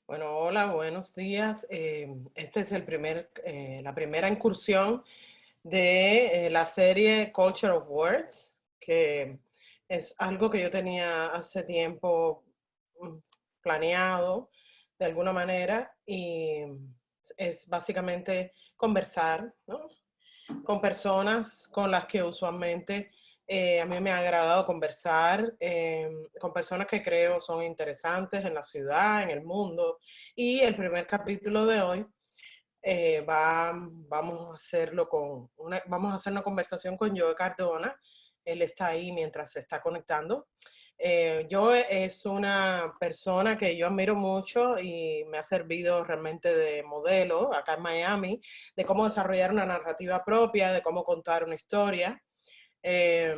Bueno, hola, buenos días. Este es la primera incursión de la serie Culture of Words, que es algo que yo tenía hace tiempo mm, planeado de alguna manera y es básicamente conversar, ¿no? Con personas con las que usualmente a mí me ha agradado conversar, con personas que creo son interesantes en la ciudad, en el mundo. Y el primer capítulo de hoy vamos a hacerlo vamos a hacer una conversación con Joe Cardona. Él está ahí mientras se está conectando. Joe es una persona que yo admiro mucho y me ha servido realmente de modelo acá en Miami, de cómo desarrollar una narrativa propia, de cómo contar una historia. Eh,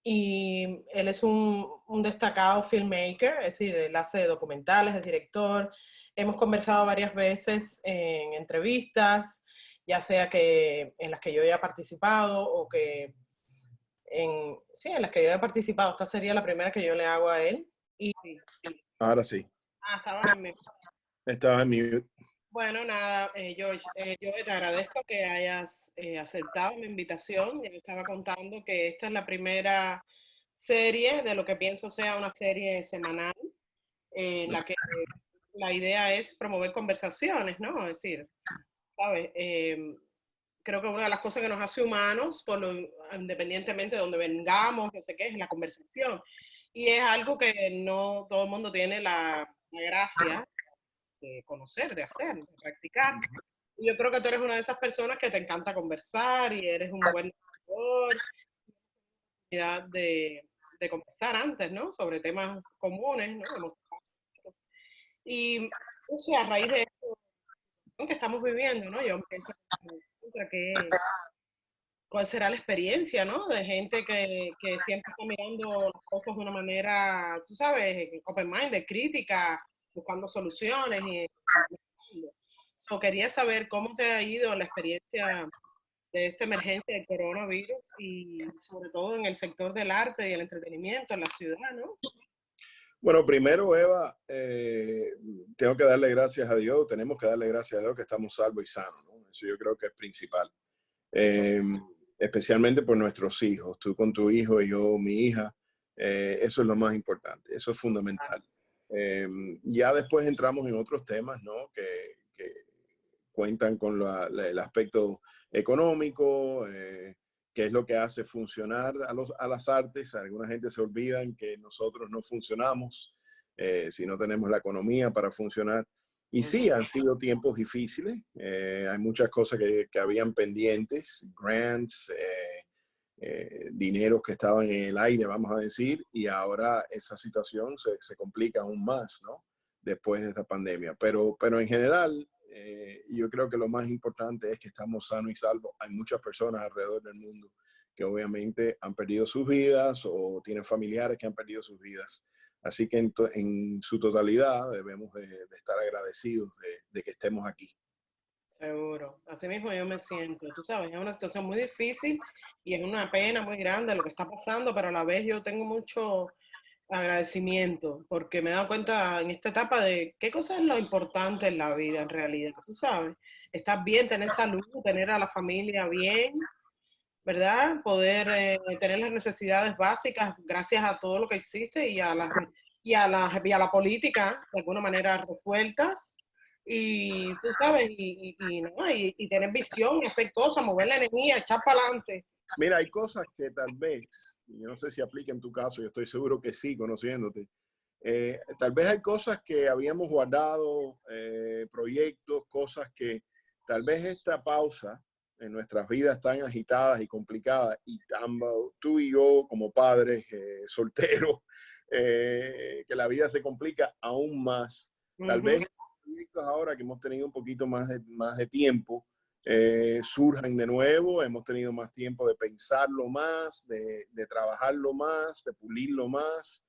y él es un destacado filmmaker, es decir, él hace documentales, es director. Hemos conversado varias veces en entrevistas, ya sea que en las que yo haya participado o que sí, en las que yo haya participado. Esta sería la primera que yo le hago a él. Y, Ahora sí. Estabas en mi. Estaba en mute. Bueno, nada, George, yo te agradezco que hayas aceptado mi invitación. Ya me estaba contando que esta es la primera serie de lo que pienso sea una serie semanal, en la que la idea es promover conversaciones, ¿no? Es decir, ¿sabes? Creo que una de las cosas que nos hace humanos, independientemente de donde vengamos, no sé qué, es la conversación. Y es algo que no todo el mundo tiene la gracia de conocer, de hacer, de practicar. Y yo creo que tú eres una de esas personas que te encanta conversar y eres un buen orador, de conversar antes, ¿no? Sobre temas comunes, ¿no? Y, o sea, a raíz de esto que estamos viviendo, ¿no? Yo pienso que cuál será la experiencia, ¿no? De gente que siempre está mirando las cosas de una manera, tú sabes, open mind, de crítica, buscando soluciones y so, quería saber cómo te ha ido la experiencia de esta emergencia del coronavirus y sobre todo en el sector del arte y el entretenimiento en la ciudad, ¿no? Bueno, primero, Eva, tengo que darle gracias a Dios, tenemos que darle gracias a Dios que estamos salvos y sanos, ¿no? Eso yo creo que es principal. Eh, Especialmente por nuestros hijos, tú con tu hijo y yo, mi hija, eso es lo más importante, eso es fundamental. Ya después entramos en otros temas, ¿no? Que cuentan con el aspecto económico, que es lo que hace funcionar a las artes. Alguna gente se olvidan que nosotros no funcionamos si no tenemos la economía para funcionar. Y sí, han sido tiempos difíciles. Hay muchas cosas que habían pendientes, grants, dineros que estaban en el aire, vamos a decir, y ahora esa situación se complica aún más, ¿no? Después de esta pandemia. Pero en general, yo creo que lo más importante es que estamos sanos y salvos. Hay muchas personas alrededor del mundo que obviamente han perdido sus vidas o tienen familiares que han perdido sus vidas. Así que en su totalidad debemos de estar agradecidos de que estemos aquí. Seguro, así mismo yo me siento, tú sabes, es una situación muy difícil y es una pena muy grande lo que está pasando, pero a la vez yo tengo mucho agradecimiento porque me he dado cuenta en esta etapa de qué cosa es lo importante en la vida en realidad, tú sabes, estar bien, tener salud, tener a la familia bien, ¿verdad? Poder tener las necesidades básicas gracias a todo lo que existe y a la política de alguna manera resueltas. Y tú sabes, ¿no? y tener visión, y hacer cosas, mover la energía, echar para adelante. Mira, hay cosas que tal vez, yo no sé si aplica en tu caso, yo estoy seguro que sí, conociéndote. Tal vez hay cosas que habíamos guardado, proyectos, cosas que tal vez esta pausa en nuestras vidas tan agitadas y complicadas, y tú y yo como padres solteros, que la vida se complica aún más. Tal vez proyectos ahora que hemos tenido un poquito más de tiempo, surjan de nuevo, hemos tenido más tiempo de pensarlo más, de trabajarlo más, de pulirlo más.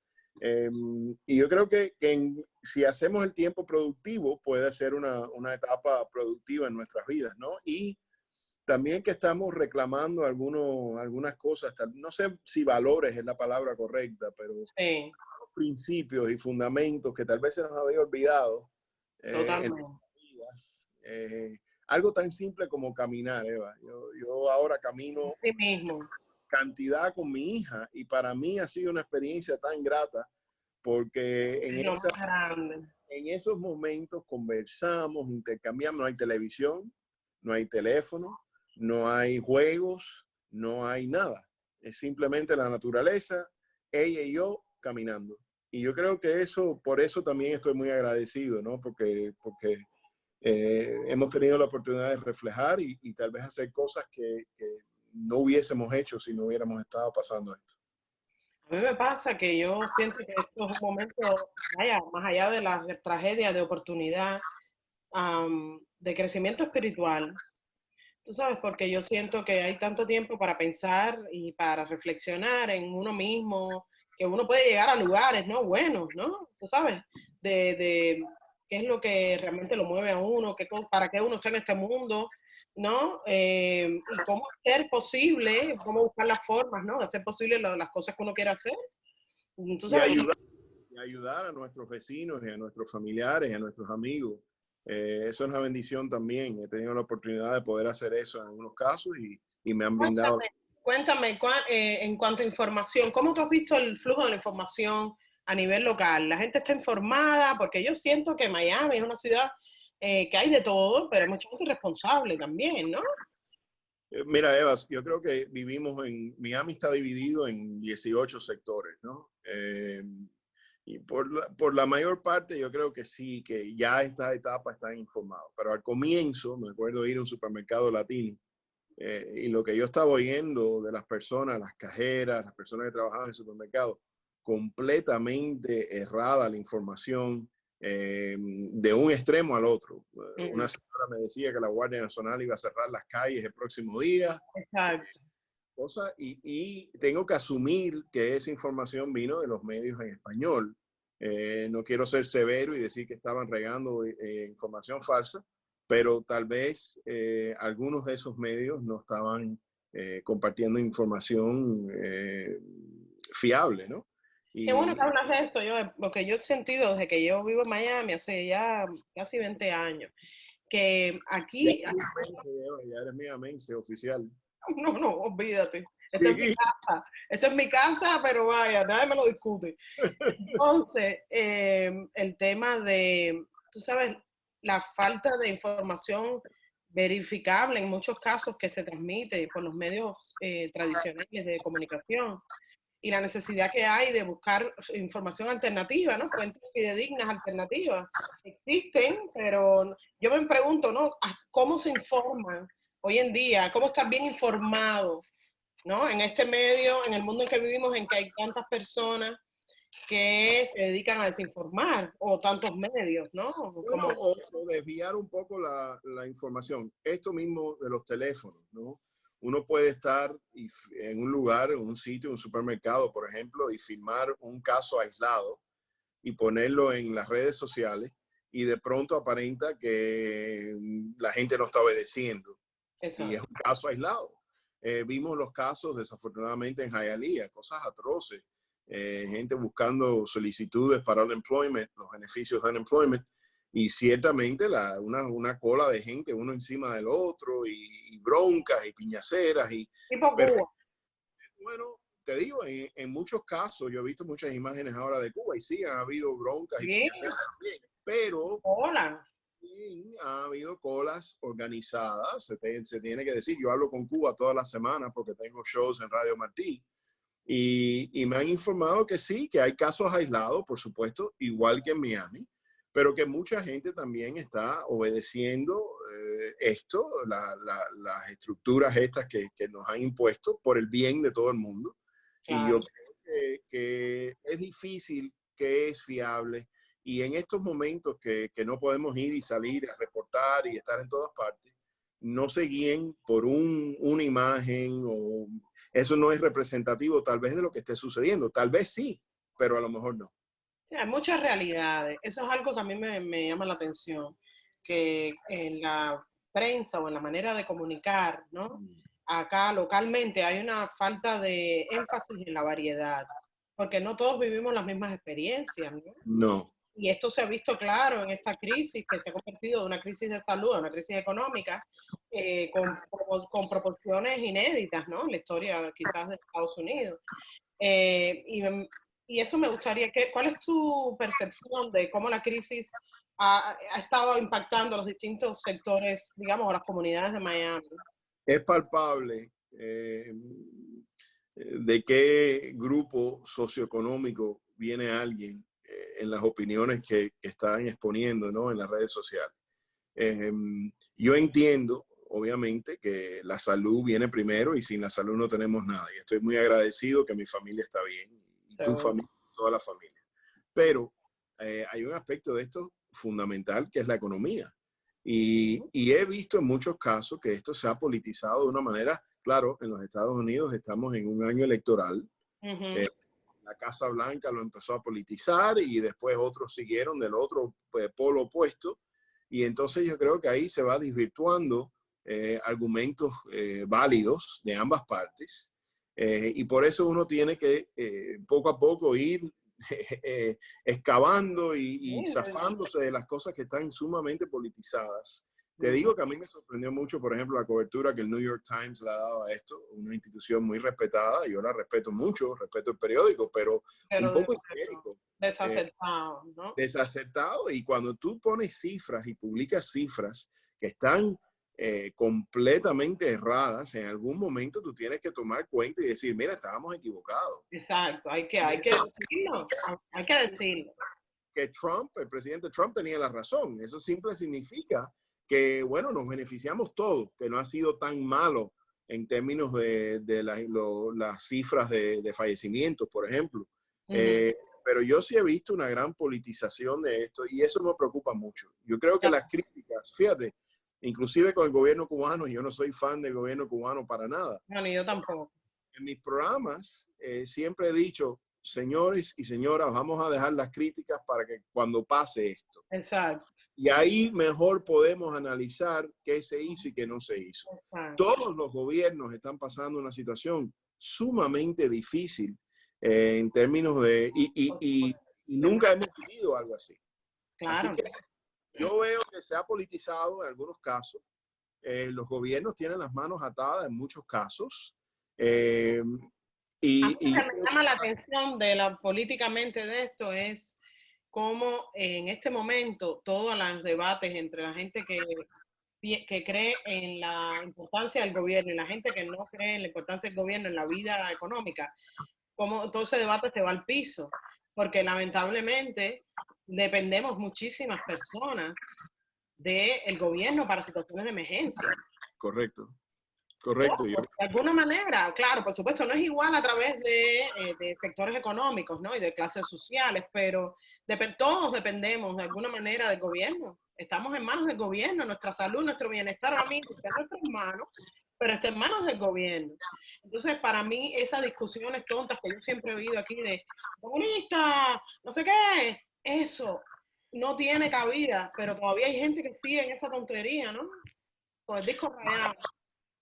Y yo creo que si hacemos el tiempo productivo, puede ser una etapa productiva en nuestras vidas, ¿no? Y también que estamos reclamando algunas cosas, no sé si valores es la palabra correcta, pero Sí, principios y fundamentos que tal vez se nos había olvidado en totalmente. nuestras vidas. Algo tan simple como caminar, Eva. Yo ahora camino Sí mismo. cantidad con mi hija y para mí ha sido una experiencia tan grata porque Es lo más grande. en esos momentos conversamos, intercambiamos, no hay televisión, no hay teléfono, no hay juegos, no hay nada. Es simplemente la naturaleza, ella y yo caminando. Y yo creo que eso, por eso también estoy muy agradecido, ¿no? Porque hemos tenido la oportunidad de reflejar y tal vez hacer cosas que no hubiésemos hecho si no hubiéramos estado pasando esto. A mí me pasa que yo siento que esto es un momento, vaya, más allá de las tragedias, de oportunidad, de crecimiento espiritual. Tú sabes, porque yo siento que hay tanto tiempo para pensar y para reflexionar en uno mismo, que uno puede llegar a lugares, ¿no? Buenos, ¿no? Tú sabes, de qué es lo que realmente lo mueve a uno, para qué uno está en este mundo, ¿no? Y cómo hacer posible, cómo buscar las formas, ¿no? De hacer posible las cosas que uno quiere hacer. Tú Y sabes, ayudar, y ayudar a nuestros vecinos y a nuestros familiares y a nuestros amigos. Eso es una bendición también. He tenido la oportunidad de poder hacer eso en algunos casos y me han brindado. cuéntame, cuéntame, en cuanto a información, ¿cómo tú has visto el flujo de la información a nivel local? ¿La gente está informada? Porque yo siento que Miami es una ciudad que hay de todo, pero hay mucha gente irresponsable también, ¿no? Mira, Eva, yo creo que vivimos Miami está dividido en 18 sectores, ¿no? Y por la mayor parte yo creo que sí, que ya esta etapa están informados. Pero al comienzo, me acuerdo ir a un supermercado latino y lo que yo estaba oyendo de las personas, las cajeras, las personas que trabajaban en el supermercado, completamente errada la información de un extremo al otro. Una Mm, señora me decía que la Guardia Nacional iba a cerrar las calles el próximo día, exacto. y tengo que asumir que esa información vino de los medios en español. No quiero ser severo y decir que estaban regando información falsa, pero tal vez algunos de esos medios no estaban compartiendo información fiable, ¿no? Qué bueno que Y hablas de eso. Lo que yo he sentido desde que yo vivo en Miami hace ya casi 20 años, que aquí, ya eres mi amense oficial. no, no, olvídate. Esta es mi Sí. casa. Esta es mi casa, pero vaya, nadie me lo discute. Entonces, el tema de, tú sabes, la falta de información verificable en muchos casos que se transmite por los medios tradicionales de comunicación y la necesidad que hay de buscar información alternativa, ¿no? Fuentes fidedignas alternativas. Existen, pero yo me pregunto, ¿no? ¿Cómo se informan hoy en día? ¿Cómo estar bien informado, ¿no? En este medio, en el mundo en que vivimos, en que hay tantas personas que se dedican a desinformar, o tantos medios, ¿no? Bueno, Como, o desviar un poco la información. Esto mismo de los teléfonos, ¿no? Uno puede estar en un lugar, en un sitio, en un supermercado, por ejemplo, y filmar un caso aislado y ponerlo en las redes sociales y de pronto aparenta que la gente no está obedeciendo y es exacto. un caso aislado. Vimos los casos desafortunadamente en Hialeah, cosas atroces, gente buscando solicitudes para unemployment, los beneficios de unemployment, y ciertamente una cola de gente uno encima del otro y broncas y piñaceras. Tipo Pero Cuba. bueno, te digo, en muchos casos, yo he visto muchas imágenes ahora de Cuba y sí, han habido broncas y Sí, piñaceras también, pero hola. sí, ha habido colas organizadas, se tiene que decir, yo hablo con Cuba todas las semanas porque tengo shows en Radio Martí y me han informado que sí, que hay casos aislados, por supuesto, igual que en Miami, pero que mucha gente también está obedeciendo las estructuras estas que nos han impuesto por el bien de todo el mundo. Y yo Claro. creo que es difícil, que es fiable. Y en estos momentos que no podemos ir y salir a reportar y estar en todas partes, no se guíen por una imagen o eso no es representativo tal vez de lo que esté sucediendo. Tal vez sí, pero a lo mejor no. Sí, hay muchas realidades. Eso es algo que a mí me llama la atención, que prensa o en la manera de comunicar, ¿no? Acá localmente hay una falta de énfasis en la variedad, porque no todos vivimos las mismas experiencias, ¿no? No, Y esto se ha visto claro en esta crisis que se ha convertido de una crisis de salud a una crisis económica con proporciones inéditas, ¿no? En la historia quizás de Estados Unidos. Eh, y, y eso me gustaría que, ¿cuál es tu percepción de cómo la crisis ha estado impactando a los distintos sectores, digamos, a las comunidades de Miami? es palpable de qué grupo socioeconómico viene alguien en las opiniones que están exponiendo, ¿no? En las redes sociales. Yo entiendo, obviamente, que la salud viene primero y sin la salud no tenemos nada. Y estoy muy agradecido que mi familia está bien y tu Seguro. familia, toda la familia. Pero hay un aspecto de esto fundamental que es la economía. Y he visto en muchos casos que esto se ha politizado de una manera, claro, en los Estados Unidos estamos en un año electoral. La Casa Blanca lo empezó a politizar y después otros siguieron del otro polo opuesto. Y entonces yo creo que ahí se va desvirtuando argumentos válidos de ambas partes. Y por eso uno tiene que poco a poco ir excavando y zafándose de las cosas que están sumamente politizadas. Te digo que a mí me sorprendió mucho, por ejemplo, la cobertura que el New York Times le ha dado a esto, una institución muy respetada, yo la respeto mucho, respeto el periódico, pero un poco histérico. Desacertado, ¿no? Desacertado, y cuando tú pones cifras y publicas cifras que están completamente erradas, en algún momento tú tienes que tomar cuenta y decir, mira, estábamos equivocados. Exacto, hay que decirlo, hay que decirlo. Que Trump, el presidente Trump tenía la razón. Eso simple significa que, bueno, nos beneficiamos todos, que no ha sido tan malo en términos de las cifras de fallecimientos, por ejemplo. Pero yo sí he visto una gran politización de esto y eso me preocupa mucho. Yo creo que las críticas, fíjate, inclusive con el gobierno cubano, yo no soy fan del gobierno cubano para nada. No, ni yo tampoco. En mis programas siempre he dicho, señores y señoras, vamos a dejar las críticas para que cuando pase esto. Exacto. Y ahí mejor podemos analizar qué se hizo y qué no se hizo. Exacto. Todos los gobiernos están pasando una situación sumamente difícil en términos de... Y nunca hemos vivido algo así. Claro. Así que yo veo que se ha politizado en algunos casos. Los gobiernos tienen las manos atadas en muchos casos. A mí lo que me llama la atención políticamente de esto es cómo en este momento todos los debates entre la gente que cree en la importancia del gobierno y la gente que no cree en la importancia del gobierno en la vida económica, cómo todo ese debate se va al piso, porque lamentablemente dependemos muchísimas personas del gobierno para situaciones de emergencia. Correcto. Correcto. De alguna manera, claro, por supuesto, no es igual a través de sectores económicos, ¿no? Y de clases sociales, pero todos dependemos de alguna manera del gobierno. Estamos en manos del gobierno, nuestra salud, nuestro bienestar ahora mismo está en nuestras manos, pero está en manos del gobierno. Entonces, para mí, esas discusiones tontas que yo siempre he oído aquí de comunista, no sé qué, eso no tiene cabida, pero todavía hay gente que sigue en esa tontería, ¿no? Con el disco rayado.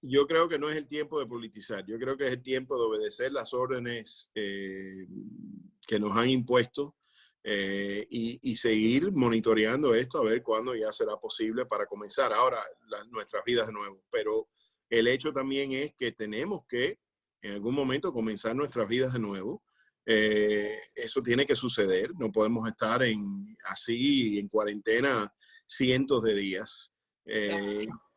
Yo creo que no es el tiempo de politizar, yo creo que es el tiempo de obedecer las órdenes que nos han impuesto y seguir monitoreando esto a ver cuándo ya será posible para comenzar ahora nuestras vidas de nuevo. Pero el hecho también es que tenemos que en algún momento comenzar nuestras vidas de nuevo. Eso tiene que suceder, no podemos estar así en cuarentena cientos de días.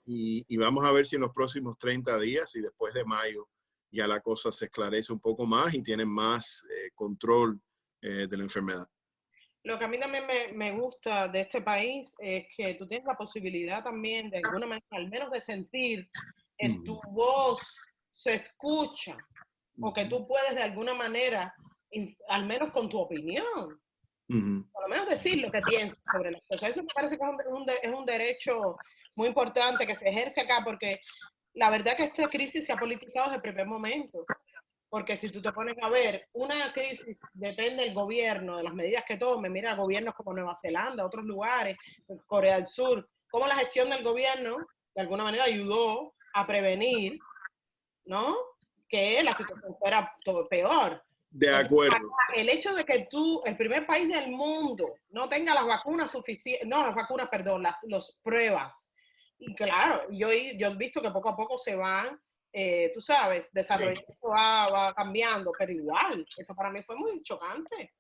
Y vamos a ver si en los próximos 30 días y después de mayo ya la cosa se esclarece un poco más y tienen más control de la enfermedad. Lo que a mí también me gusta de este país es que tú tienes la posibilidad también, de alguna manera, al menos de sentir que tu voz se escucha o que tú puedes de alguna manera, al menos con tu opinión, por lo menos decir lo que piensas sobre las cosas. Eso me parece que es un derecho muy importante que se ejerce acá, porque la verdad que esta crisis se ha politizado desde el primer momento. Porque si tú te pones a ver, una crisis depende del gobierno, de las medidas que tome. Mira, gobiernos como Nueva Zelanda, otros lugares, Corea del Sur, cómo la gestión del gobierno de alguna manera ayudó a prevenir, ¿no? Que la situación fuera todo peor. De acuerdo. El hecho de que tú, el primer país del mundo, no tenga las vacunas suficientes, no las vacunas, perdón, las pruebas. Y claro, yo he visto que poco a poco se van, tú sabes, desarrollando, sí, va cambiando, pero igual, eso para mí fue muy chocante.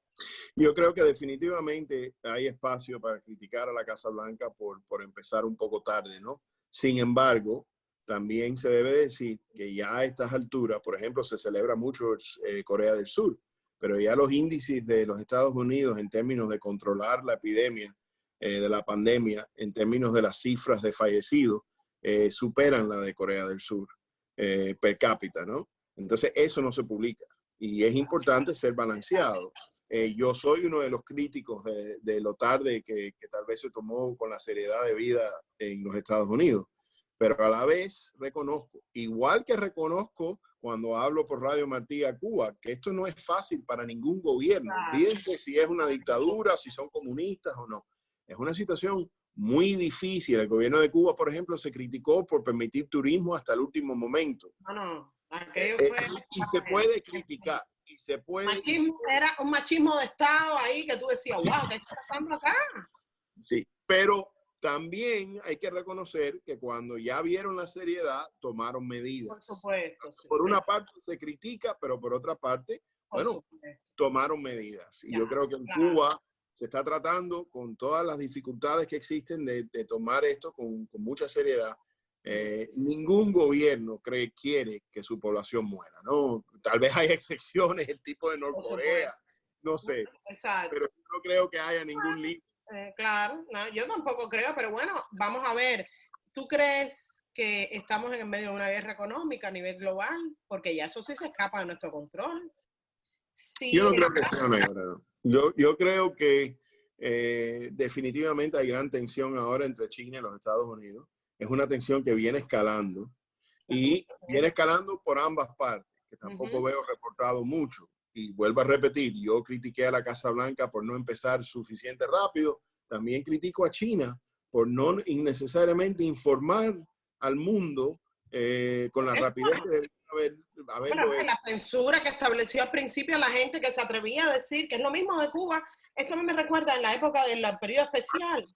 Yo creo que definitivamente hay espacio para criticar a la Casa Blanca por empezar un poco tarde, ¿no? Sin embargo, también se debe decir que ya a estas alturas, por ejemplo, se celebra mucho Corea del Sur, pero ya los índices de los Estados Unidos en términos de controlar la epidemia de la pandemia, en términos de las cifras de fallecidos, superan la de Corea del Sur per cápita, ¿no? Entonces, eso no se publica y es importante ser balanceado. Yo soy uno de los críticos de lo tarde que tal vez se tomó con la seriedad de vida en los Estados Unidos, pero a la vez reconozco, igual que reconozco cuando hablo por Radio Martí a Cuba, que esto no es fácil para ningún gobierno. Olvídense si es una dictadura, si son comunistas o no. Es una situación muy difícil. El gobierno de Cuba, por ejemplo, se criticó por permitir turismo hasta el último momento. Y se puede criticar. Y se puede, machismo, era un machismo de Estado ahí que tú decías, sí, wow, ¿qué está pasando acá? Sí, pero también hay que reconocer que cuando ya vieron la seriedad, tomaron medidas. Por supuesto, sí. Por una parte se critica, pero por otra parte, bueno, tomaron medidas. Y yo creo que en Cuba se está tratando, con todas las dificultades que existen, de tomar esto con mucha seriedad. Ningún gobierno quiere que su población muera, ¿no? Tal vez hay excepciones, el tipo de Norcorea, no sé. Exacto. Pero no creo que haya ningún límite. Claro, no, yo tampoco creo, pero bueno, vamos a ver. ¿Tú crees que estamos en el medio de una guerra económica a nivel global? Porque ya eso sí se escapa de nuestro control. Sí, yo no creo que sea una guerra. Yo creo que definitivamente hay gran tensión ahora entre China y los Estados Unidos. Es una tensión que viene escalando y viene escalando por ambas partes, que tampoco veo reportado mucho. Y vuelvo a repetir, yo critiqué a la Casa Blanca por no empezar suficiente rápido. También critico a China por no innecesariamente informar al mundo con la rapidez que debe haberlo hecho. La censura que estableció al principio la gente que se atrevía a decir que es lo mismo de Cuba. Esto me recuerda en la época del periodo especial,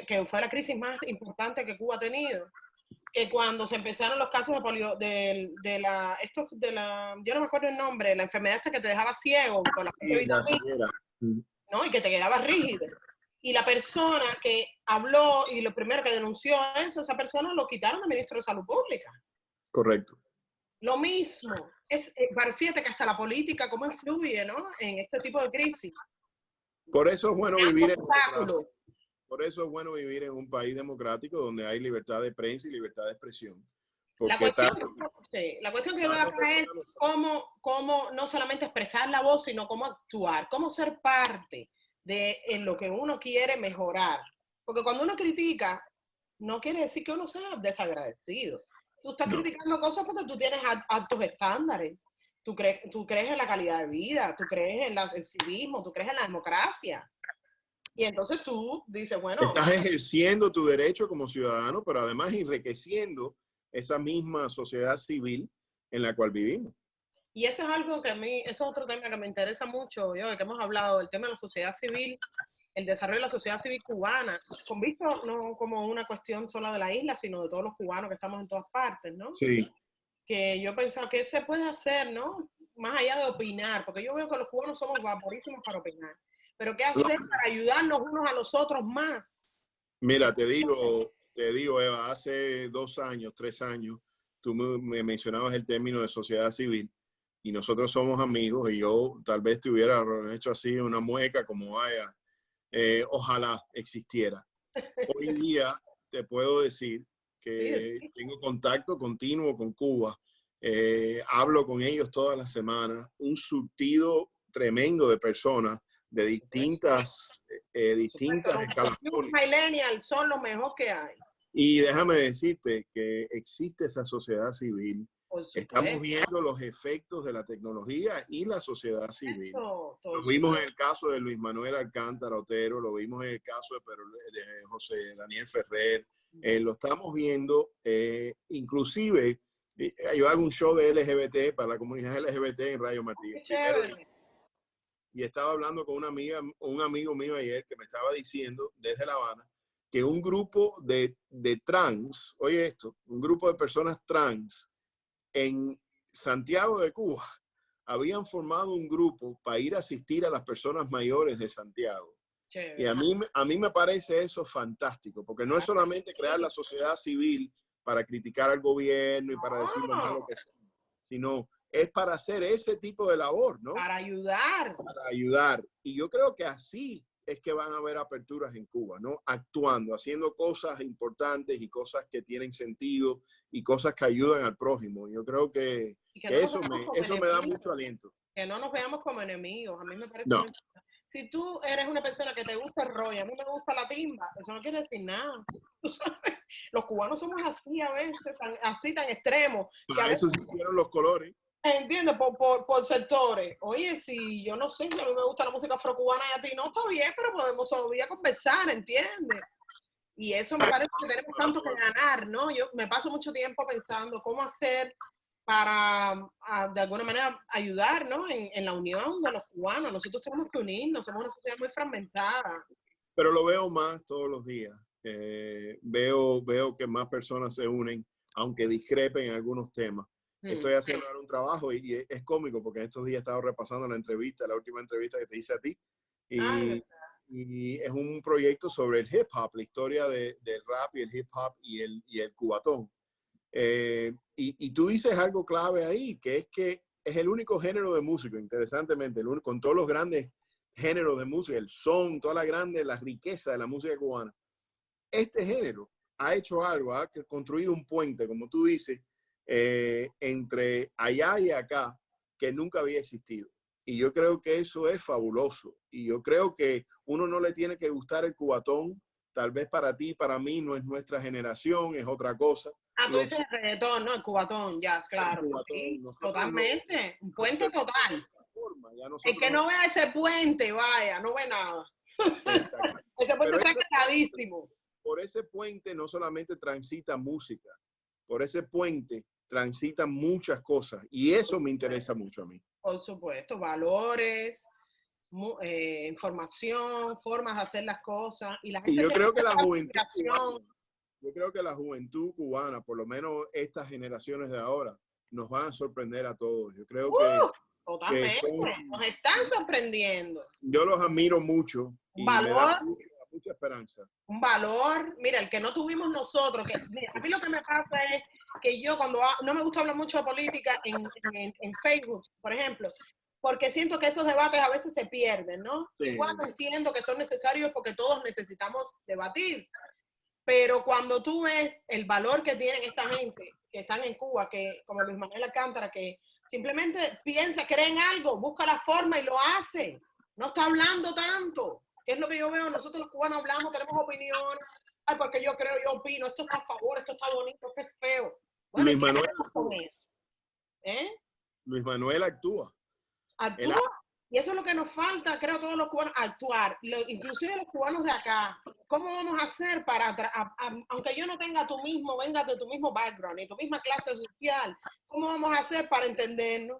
que fue la crisis más importante que Cuba ha tenido, que cuando se empezaron los casos de polio, yo no me acuerdo el nombre, la enfermedad esta que te dejaba ciego con la vitamina, ¿no? Y que te quedaba rígido. Y la persona que habló y lo primero que denunció eso, esa persona lo quitaron del ministro de Salud Pública. Correcto. Lo mismo. Fíjate que hasta la política, cómo influye, ¿no? En este tipo de crisis. Por eso es bueno vivir Por eso es bueno vivir en un país democrático donde hay libertad de prensa y libertad de expresión. La cuestión que veo acá es cómo no solamente expresar la voz, sino cómo actuar, cómo ser parte en lo que uno quiere mejorar. Porque cuando uno critica, no quiere decir que uno sea desagradecido. Tú estás criticando cosas porque tú tienes altos estándares. Tú crees en la calidad de vida, tú crees en el civismo, tú crees en la democracia. Y entonces tú dices, bueno... Estás ejerciendo tu derecho como ciudadano, pero además enriqueciendo esa misma sociedad civil en la cual vivimos. Y eso es algo que a mí, eso es otro tema que me interesa mucho, que hemos hablado, el tema de la sociedad civil, el desarrollo de la sociedad civil cubana, con visto no como una cuestión solo de la isla, sino de todos los cubanos que estamos en todas partes, ¿no? Sí. Que yo pensaba que se puede hacer, ¿no? Más allá de opinar, porque yo veo que los cubanos somos vaporísimos para opinar. Pero ¿qué hacer para ayudarnos unos a los otros más? Mira, te digo, Eva, hace 2 años, 3 años, tú me mencionabas el término de sociedad civil y nosotros somos amigos y yo tal vez te hubiera hecho así una mueca como vaya, ojalá existiera. Hoy día te puedo decir que tengo contacto continuo con Cuba, hablo con ellos todas las semanas, un surtido tremendo de personas de distintas escalafones. Los millennials son lo mejor que hay. Y déjame decirte que existe esa sociedad civil. Estamos viendo los efectos de la tecnología y la sociedad civil. Lo vimos en el caso de Luis Manuel Alcántara Otero, lo vimos en el caso de José Daniel Ferrer, Lo estamos viendo, inclusive yo hago un show de LGBT para la comunidad LGBT en Radio Martí. Qué chévere. Y estaba hablando con una amiga, un amigo mío ayer que me estaba diciendo desde La Habana que un grupo de trans, oye esto, un grupo de personas trans en Santiago de Cuba habían formado un grupo para ir a asistir a las personas mayores de Santiago. Chévere. Y a mí me parece eso fantástico, porque no es solamente crear la sociedad civil para criticar al gobierno y para decir lo malo que son, sino es para hacer ese tipo de labor, ¿no? Para ayudar. Para ayudar. Y yo creo que así es que van a haber aperturas en Cuba, ¿no? Actuando, haciendo cosas importantes y cosas que tienen sentido y cosas que ayudan al prójimo. Yo creo que eso me da mucho aliento. Que no nos veamos como enemigos. A mí me parece... No. Si tú eres una persona que te gusta el rollo, a mí me gusta la timba, eso no quiere decir nada. Los cubanos somos así a veces, tan extremos. Que a veces, eso sí hicieron los colores. Entiendo, por sectores. Oye, si yo no sé, si a mí me gusta la música afrocubana y a ti no, está bien, pero podemos todavía conversar, ¿entiendes? Y eso me parece que tenemos tanto que ganar, ¿no? Yo me paso mucho tiempo pensando cómo hacer para, de alguna manera, ayudar, ¿no? En la unión de los cubanos. Nosotros tenemos que unirnos, somos una sociedad muy fragmentada. Pero lo veo más todos los días. Veo que más personas se unen, aunque discrepen en algunos temas. Estoy haciendo ahora un trabajo y es cómico porque en estos días he estado repasando la última entrevista que te hice a ti. Y es un proyecto sobre el hip hop, la historia del rap y el hip hop y el cubatón. Y tú dices algo clave ahí, que es el único género de música, interesantemente, con todos los grandes géneros de música, el son, toda la riqueza de la música cubana. Este género ha hecho algo, ha construido un puente, como tú dices, entre allá y acá, que nunca había existido. Y yo creo que eso es fabuloso. Y yo creo que uno no le tiene que gustar el cubatón. Tal vez para ti, para mí, no es nuestra generación, es otra cosa. Tú dices el reggaetón, ¿no? El cubatón, ya, claro. El cubatón, sí, totalmente. Un puente total. El que no vea ese puente, vaya, no ve nada. Ese puente está cargadísimo. Por ese puente no solamente transita música, por ese puente transitan muchas cosas y eso me interesa mucho a mí. Por supuesto, valores, información, formas de hacer las cosas. Y yo creo que la juventud cubana, por lo menos estas generaciones de ahora, nos van a sorprender a todos. Yo creo totalmente, nos están sorprendiendo. Yo los admiro mucho y me da mucha esperanza. Un valor, mira, el que no tuvimos nosotros, mira, a mí lo que me pasa es que yo cuando no me gusta hablar mucho de política en Facebook, por ejemplo, porque siento que esos debates a veces se pierden, ¿no? Sí. Igual entiendo que son necesarios porque todos necesitamos debatir, pero cuando tú ves el valor que tienen esta gente que están en Cuba, que como Luis Manuel Alcántara, que simplemente piensa, cree en algo, busca la forma y lo hace, no está hablando tanto. ¿Qué es lo que yo veo? Nosotros los cubanos hablamos, tenemos opiniones. Ay, porque yo creo, yo opino, esto está a favor, esto está bonito, esto es feo. Bueno, Luis Manuel con eso? Luis Manuel actúa. Actúa. Y eso es lo que nos falta, creo, todos los cubanos, actuar. Inclusive los cubanos de acá. ¿Cómo vamos a hacer para, aunque yo no tenga venga de tu mismo background y tu misma clase social, ¿cómo vamos a hacer para entendernos?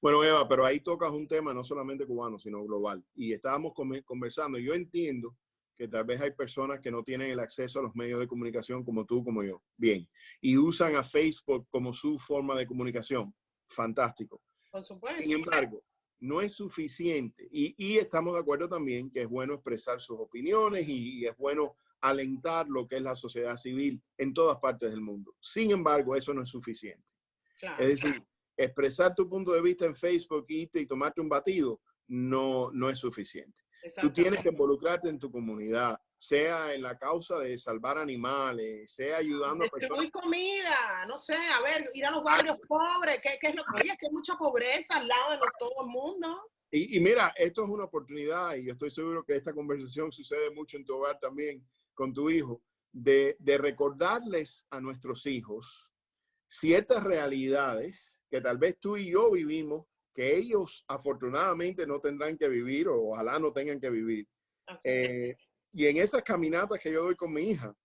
Bueno, Eva, pero ahí tocas un tema no solamente cubano, sino global. Y estábamos conversando. Yo entiendo que tal vez hay personas que no tienen el acceso a los medios de comunicación como tú, como yo. Bien. Y usan a Facebook como su forma de comunicación. Fantástico. Por supuesto. Sin embargo, no es suficiente. Y estamos de acuerdo también que es bueno expresar sus opiniones y es bueno alentar lo que es la sociedad civil en todas partes del mundo. Sin embargo, eso no es suficiente. Claro. Es decir, expresar tu punto de vista en Facebook y tomarte un batido no es suficiente. Tú tienes que involucrarte en tu comunidad, sea en la causa de salvar animales, sea ayudando a personas. Distribuir comida, no sé, a ver, ir a los barrios pobres, ¿qué es lo que oye? Que hay mucha pobreza al lado de todo el mundo. Y mira, esto es una oportunidad, y yo estoy seguro que esta conversación sucede mucho en tu hogar también, con tu hijo, de recordarles a nuestros hijos ciertas realidades que tal vez tú y yo vivimos, que ellos afortunadamente no tendrán que vivir o ojalá no tengan que vivir. Y en esas caminatas que yo doy con mi hija,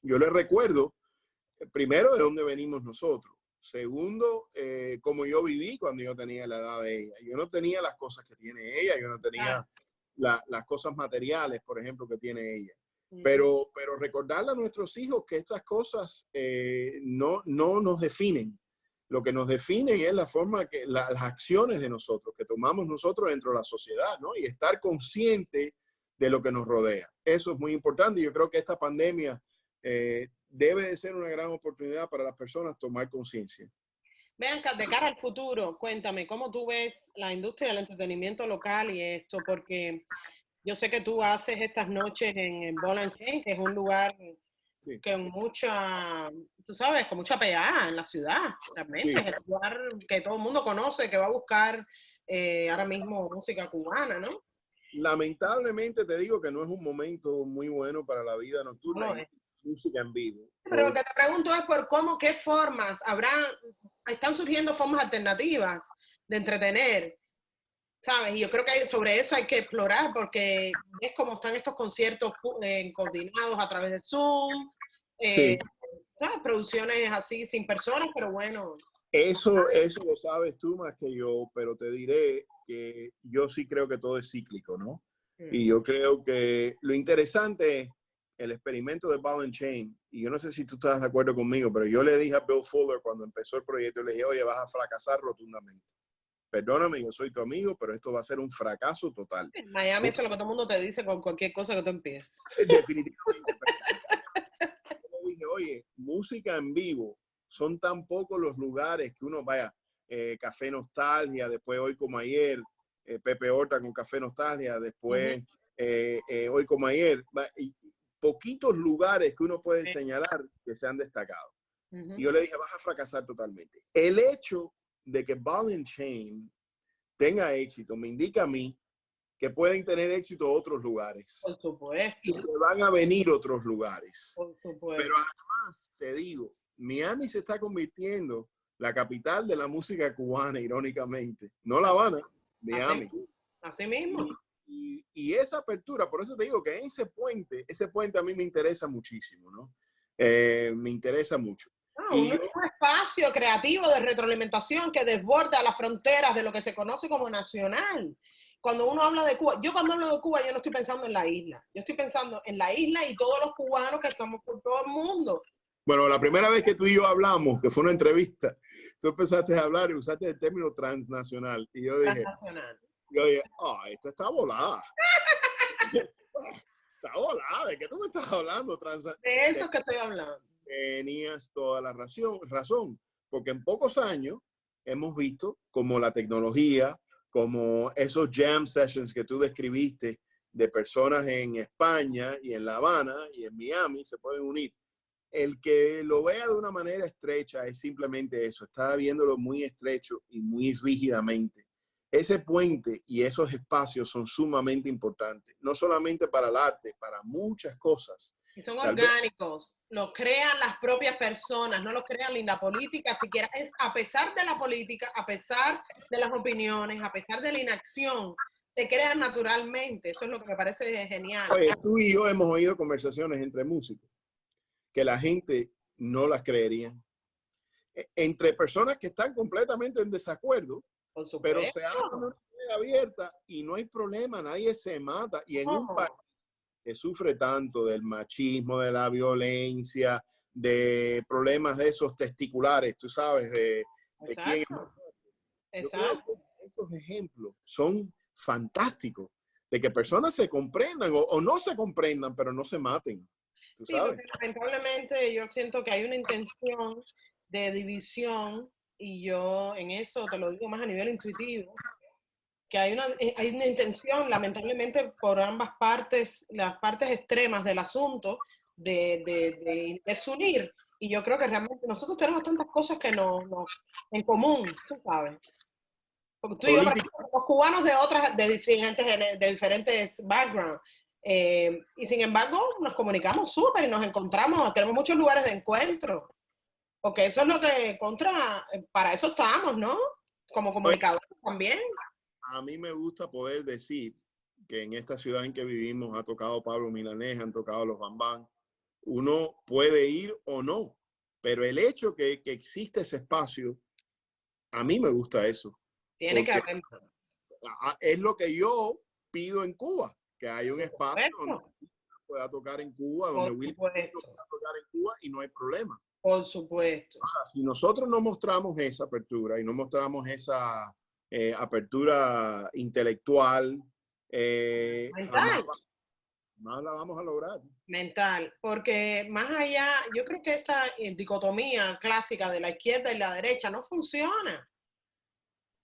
yo le recuerdo, primero, de dónde venimos nosotros. Segundo, como yo viví cuando yo tenía la edad de ella. Yo no tenía las cosas que tiene ella, yo no tenía las cosas materiales, por ejemplo, que tiene ella. Pero recordarle a nuestros hijos que estas cosas no nos definen. Lo que nos define es la forma que las acciones de nosotros, que tomamos nosotros dentro de la sociedad, ¿no? Y estar consciente de lo que nos rodea. Eso es muy importante. Yo creo que esta pandemia debe de ser una gran oportunidad para las personas tomar conciencia. Vean, de cara al futuro, cuéntame, ¿cómo tú ves la industria del entretenimiento local y esto? Porque yo sé que tú haces estas noches en Ball and Chain, que es un lugar Sí. que mucha, tú sabes, con mucha pegada en la ciudad. Realmente Sí. es el lugar que todo el mundo conoce, que va a buscar ahora mismo música cubana, ¿no? Lamentablemente te digo que no es un momento muy bueno para la vida nocturna No, y música en vivo. pero lo que te pregunto es por qué formas están surgiendo formas alternativas de entretener, ¿sabes? Y yo creo que sobre eso hay que explorar porque es como están estos conciertos coordinados a través de Zoom, Sí. ¿sabes? Producciones así sin personas, pero bueno. Eso lo sabes tú más que yo, pero te diré que yo sí creo que todo es cíclico, ¿no? Y yo creo que lo interesante es el experimento de Ball and Chain, y yo no sé si tú estás de acuerdo conmigo, pero yo le dije a Bill Fuller cuando empezó el proyecto, le dije, oye, vas a fracasar rotundamente. Perdóname, yo soy tu amigo, pero esto va a ser un fracaso total. En Miami eso es lo que todo el mundo te dice con cualquier cosa que tú empieces. Definitivamente. Yo le dije, oye, música en vivo, son tan pocos los lugares que uno vaya, Café Nostalgia, después Hoy Como Ayer, Pepe Horta con Café Nostalgia, después Hoy Como Ayer, y poquitos lugares que uno puede señalar que se han destacado. Y yo le dije, vas a fracasar totalmente. El hecho de que Ball and Chain tenga éxito me indica a mí que pueden tener éxito otros lugares. Por supuesto. Y se van a venir otros lugares. Por supuesto. Pero además, te digo, Miami se está convirtiendo la capital de la música cubana, irónicamente. No La Habana, Miami. Así mismo. Y esa apertura, por eso te digo que ese puente a mí me interesa muchísimo, ¿no? Me interesa mucho. Un espacio creativo de retroalimentación que desborda las fronteras de lo que se conoce como nacional. Cuando uno habla de Cuba, yo cuando hablo de Cuba, yo no estoy pensando en la isla. Yo estoy pensando en la isla y todos los cubanos que estamos por todo el mundo. Bueno, la primera vez que tú y yo hablamos, que fue una entrevista, tú empezaste a hablar y usaste el término transnacional. Y yo dije, esta está volada. Está volada, ¿de qué tú me estás hablando? De eso es que estoy hablando. Tenías toda la razón, porque en pocos años hemos visto como la tecnología, como esos jam sessions que tú describiste de personas en España y en La Habana y en Miami se pueden unir. El que lo vea de una manera estrecha es simplemente eso, está viéndolo muy estrecho y muy rígidamente. Ese puente y esos espacios son sumamente importantes, no solamente para el arte, para muchas cosas. Y son orgánicos, los crean las propias personas, no los crean ni la política, siquiera es a pesar de la política, a pesar de las opiniones, a pesar de la inacción, se crean naturalmente. Eso es lo que me parece genial. Oye, tú y yo hemos oído conversaciones entre músicos que la gente no las creería. Entre personas que están completamente en desacuerdo, pero se habla de una manera abierta y no hay problema, nadie se mata. Y en un país que sufre tanto del machismo, de la violencia, de problemas de esos testiculares, tú sabes, de quién es. Yo creo que esos ejemplos son fantásticos, de que personas se comprendan o no se comprendan, pero no se maten. Sí, porque lamentablemente yo siento que hay una intención de división y yo en eso te lo digo más a nivel intuitivo, que hay una intención lamentablemente por ambas partes, las partes extremas del asunto de desunir y yo creo que realmente nosotros tenemos tantas cosas que en común, tú sabes. Porque tú y yo, por ejemplo, los cubanos de diferentes backgrounds. Y sin embargo, nos comunicamos súper y nos encontramos, tenemos muchos lugares de encuentro. Porque eso es lo que para eso estamos, ¿no? Como comunicadores también. A mí me gusta poder decir que en esta ciudad en que vivimos ha tocado Pablo Milanés, han tocado los Bambán, uno puede ir o no, pero el hecho que existe ese espacio, a mí me gusta eso. Tiene que Porque haber. es lo que yo pido en Cuba, que hay un Por espacio donde supuesto, pueda tocar en Cuba, donde por Will supuesto, pueda tocar en Cuba y no hay problema. por supuesto. Ahora, si nosotros no mostramos esa apertura y no mostramos esa apertura intelectual, jamás, Mental. jamás la vamos a lograr. Mental, porque más allá, yo creo que esta dicotomía clásica de la izquierda y la derecha no funciona.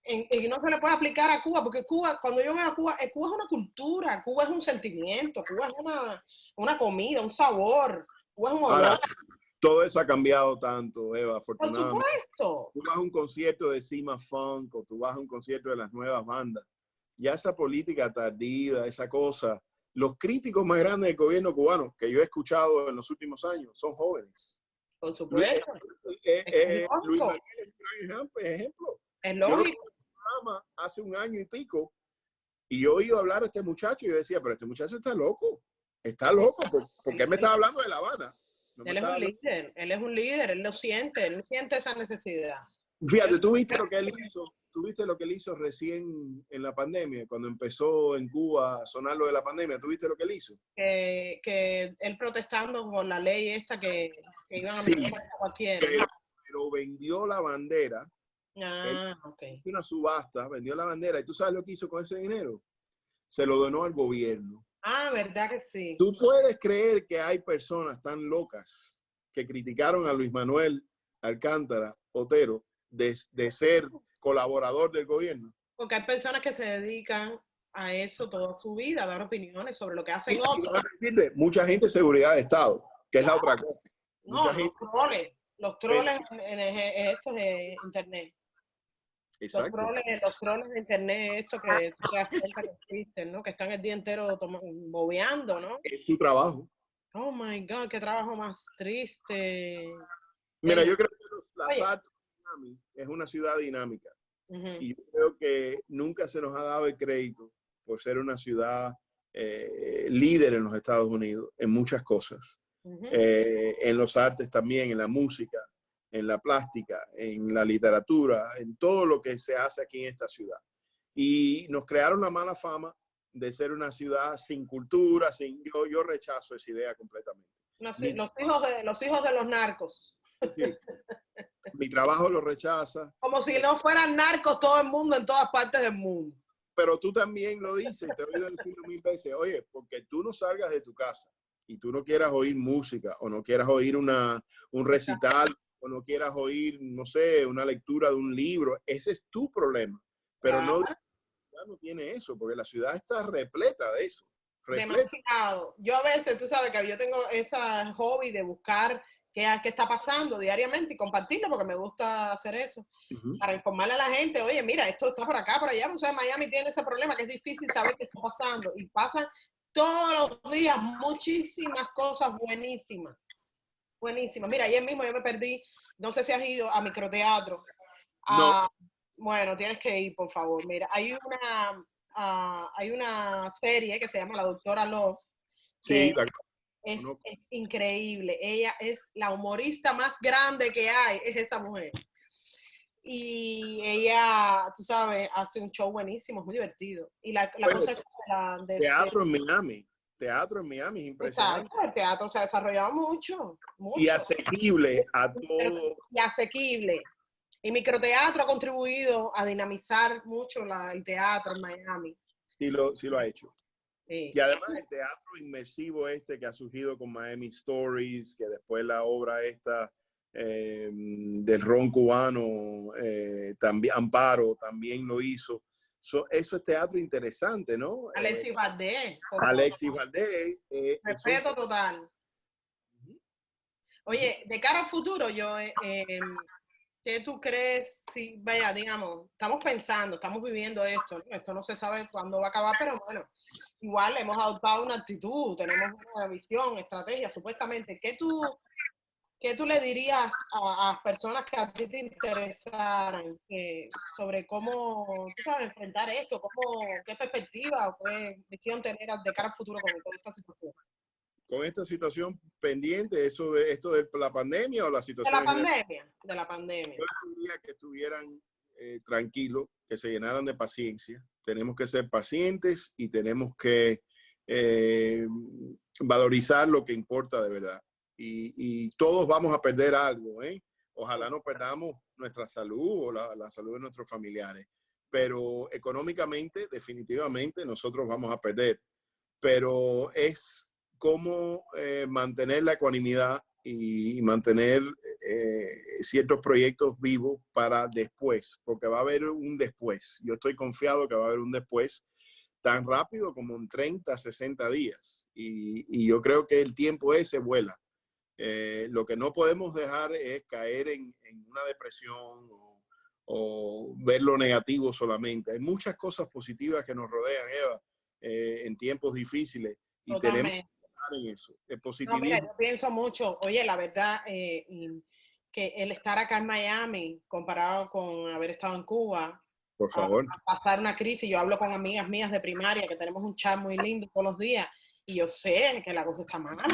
Y no se le puede aplicar a Cuba, porque Cuba, cuando yo veo a Cuba, Cuba es una cultura, Cuba es un sentimiento, Cuba es una comida, un sabor, Cuba es un Ahora, olor. todo eso ha cambiado tanto, Eva, Por afortunadamente. supuesto. Tú vas a un concierto de Cima Funk o tú vas a un concierto de las nuevas bandas. Ya esa política tardía, esa cosa, los críticos más grandes del gobierno cubano que yo he escuchado en los últimos años son jóvenes. Por Luis, supuesto. Luis Lógico. Manuel es un gran ejemplo. Es Yo lo lógico. tuve en el programa hace un año y pico y yo he oído hablar a este muchacho y yo decía, pero este muchacho está loco. Está loco porque él me estaba hablando de La Habana. No me Él es un estaba hablando. líder, él es un líder, él él siente esa necesidad. Fíjate, tú viste lo que él hizo, tú viste lo que él hizo recién en la pandemia, cuando empezó en Cuba a sonar lo de la pandemia, tú viste lo que él hizo. Que él protestando por la ley esta que iban a Sí, meter a cualquiera. pero vendió la bandera, él Ok. hizo una subasta, vendió la bandera, y tú sabes lo que hizo con ese dinero, se lo donó al gobierno. ¿Verdad que sí? Tú puedes creer que hay personas tan locas que criticaron a Luis Manuel Alcántara Otero de ser colaborador del gobierno. Porque hay personas que se dedican a eso toda su vida, a dar opiniones sobre lo que hacen Y otros. mucha gente de seguridad de Estado, que es la otra cosa. No, Mucha gente. los troles en esto de internet. Exacto. Los troles de internet, esto que te das cuenta que existen, ¿no? Que están el día entero bobeando, ¿no? Es su trabajo. Oh my God, qué trabajo más triste. Mira, yo creo que las Oye, artes de Miami es una ciudad dinámica uh-huh. y yo creo que nunca se nos ha dado el crédito por ser una ciudad líder en los Estados Unidos en muchas cosas. Uh-huh. En los artes también, en la música, en la plástica, en la literatura, en todo lo que se hace aquí en esta ciudad. Y nos crearon la mala fama de ser una ciudad sin cultura, yo rechazo esa idea completamente. Los hijos de los narcos. Sí, mi trabajo lo rechaza. Como si no fueran narcos todo el mundo en todas partes del mundo. Pero tú también lo dices, te he oído decirlo 1000 veces, oye, porque tú no salgas de tu casa y tú no quieras oír música o no quieras oír un recital o no quieras oír, no sé, una lectura de un libro, ese es tu problema. Pero no, la ciudad no tiene eso, porque la ciudad está repleta de eso. Repleta. Demasiado. Yo a veces, tú sabes que yo tengo ese hobby de buscar qué está pasando diariamente y compartirlo porque me gusta hacer eso. Uh-huh. Para informarle a la gente, oye, mira, esto está por acá, por allá. O sea, Miami tiene ese problema que es difícil saber qué está pasando. Y pasan todos los días muchísimas cosas buenísimas. Buenísimas. Mira, ayer mismo yo me perdí, no sé si has ido a microteatro. No. Bueno, tienes que ir, por favor. Mira, hay una serie que se llama La Doctora Love, que Sí, es increíble. Ella es la humorista más grande que hay, es esa mujer. Y ella, tú sabes, hace un show buenísimo, es muy divertido. Y la cosa es que teatro en Miami. Teatro en Miami es impresionante. Exacto, el teatro se ha desarrollado mucho. Y asequible a todo. Y asequible. Y microteatro ha contribuido a dinamizar mucho el teatro en Miami. Sí lo ha hecho. Sí. Y además el teatro inmersivo que ha surgido con Miami Stories, que después la obra esta del ron cubano, también Amparo también lo hizo. Eso es teatro interesante, ¿no? Alexis Valdés. Alexis Valdés. Respeto total. Oye, de cara al futuro, ¿qué tú crees? Si, vaya, digamos, estamos pensando, estamos viviendo esto, ¿no? Esto no se sabe cuándo va a acabar, pero bueno, igual hemos adoptado una actitud, tenemos una visión, estrategia, supuestamente. ¿Qué tú le dirías a personas que a ti te interesaran sobre cómo, tú sabes, enfrentar esto? ¿Qué perspectiva o qué visión tener de cara al futuro con toda esta situación? Con esta situación, pendiente esto de la pandemia o la De situación la en general. pandemia, de la pandemia. Yo les diría que estuvieran tranquilos, que se llenaran de paciencia. Tenemos que ser pacientes y tenemos que valorizar lo que importa de verdad. Y todos vamos a perder algo, ¿eh? Ojalá no perdamos nuestra salud o la salud de nuestros familiares. Pero económicamente, definitivamente, nosotros vamos a perder. Pero es cómo mantener la ecuanimidad y mantener ciertos proyectos vivos para después, porque va a haber un después. Yo estoy confiado que va a haber un después tan rápido como en 30, 60 días. Y yo creo que el tiempo ese vuela. Lo que no podemos dejar es caer en una depresión o ver lo negativo solamente. Hay muchas cosas positivas que nos rodean, Eva, en tiempos difíciles y tenemos que Totalmente. pensar en eso. El No, mira, positivismo, yo pienso mucho, oye, la verdad, que el estar acá en Miami, comparado con haber estado en Cuba, por a favor. pasar una crisis, yo hablo con amigas mías de primaria, que tenemos un chat muy lindo todos los días, y yo sé que la cosa está mala.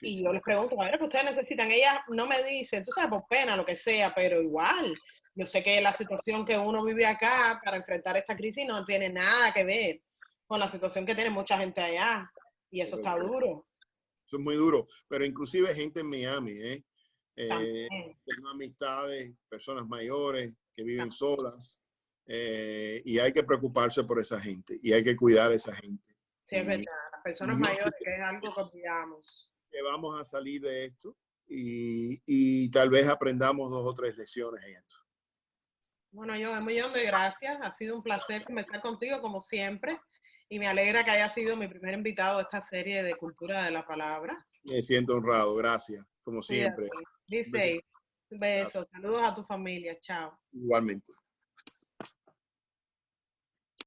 Y yo Difícil. les pregunto, a ver, ¿qué ustedes necesitan? Ellas no me dicen, tú sabes, por pena, lo que sea, pero igual, yo sé que la situación que uno vive acá para enfrentar esta crisis no tiene nada que ver con la situación que tiene mucha gente allá, y eso está duro Eso es muy duro, pero inclusive gente en Miami, ¿eh? también. Tengo amistades, personas mayores que viven solas y hay que preocuparse por esa gente y hay que cuidar a esa gente. Sí, es Y verdad, las personas yo mayores, estoy que es algo que olvidamos. que vamos a salir de esto y tal vez aprendamos 2 o 3 lecciones en esto. Bueno, yo un millón de gracias. Ha sido un placer conversar contigo como siempre y me alegra que haya sido mi primer invitado a esta serie de Cultura de la Palabra. Me siento honrado, gracias, como siempre. Cuídate. Un besito. Dice, Gracias. besos, saludos a tu familia. Chao. Igualmente.